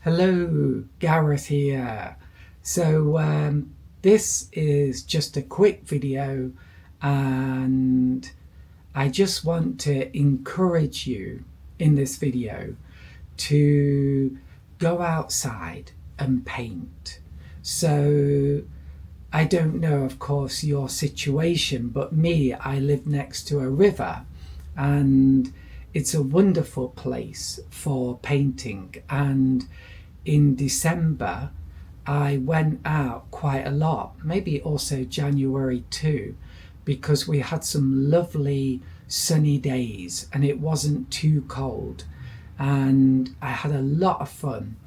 Hello, Gareth here. So this is just a quick video, and I just want to encourage you in this video to go outside and paint. So I don't know, of course, your situation, but me, I live next to a river, and it's a wonderful place for painting. And in December I went out quite a lot, maybe also January too, because we had some lovely sunny days and it wasn't too cold, and I had a lot of fun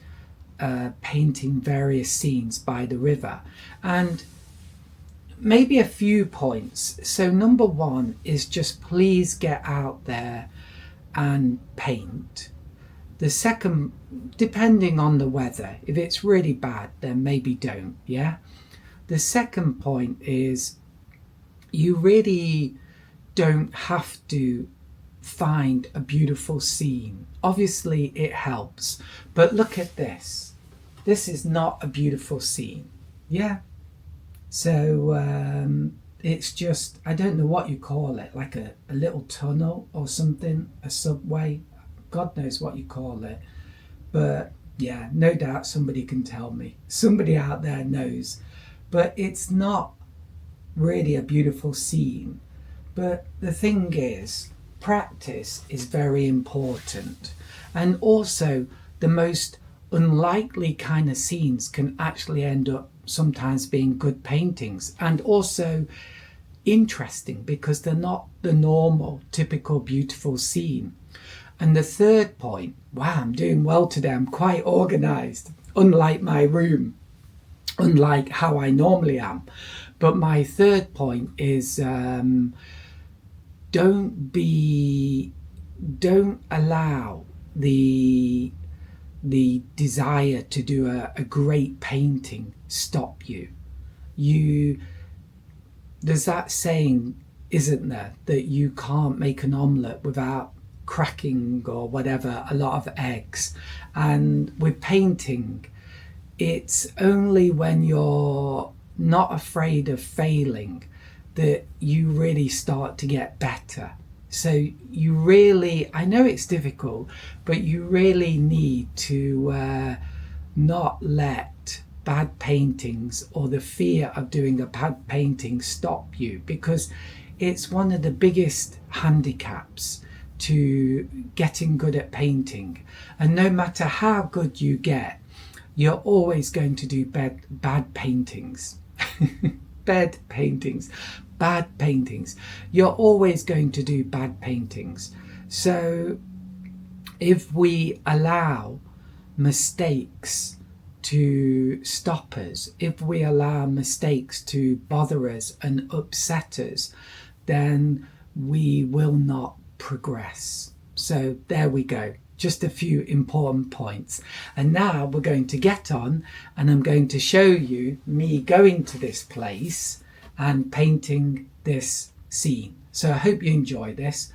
painting various scenes by the river. And maybe a few points. So number one is just please get out there and paint. The second, depending on the weather, if it's really bad, then maybe don't, yeah? The second point is you really don't have to find a beautiful scene. Obviously it helps, but look at this. This is not a beautiful scene, yeah? So it's just, I don't know what you call it, like a little tunnel or something, a subway. God knows what you call it, but yeah, no doubt somebody can tell me. Somebody out there knows, but it's not really a beautiful scene. But the thing is, practice is very important, and also the most unlikely kind of scenes can actually end up sometimes being good paintings, and also interesting because they're not the normal typical beautiful scene. And the third point, wow, I'm doing well today, I'm quite organized, unlike my room, unlike how I normally am. But my third point is don't allow the desire to do a great painting stop you. There's that saying, isn't there, that you can't make an omelette without cracking or whatever a lot of eggs. And with painting, it's only when you're not afraid of failing that you really start to get better. So you really, I know it's difficult, but you really need to not let bad paintings or the fear of doing a bad painting stop you, because it's one of the biggest handicaps to getting good at painting. And no matter how good you get, you're always going to do bad paintings. Bad paintings. You're always going to do bad paintings. So if we allow mistakes to stop us, if we allow mistakes to bother us and upset us, then we will not progress. So there we go, just a few important points. And now we're going to get on, and I'm going to show you me going to this place and painting this scene. So I hope you enjoy this.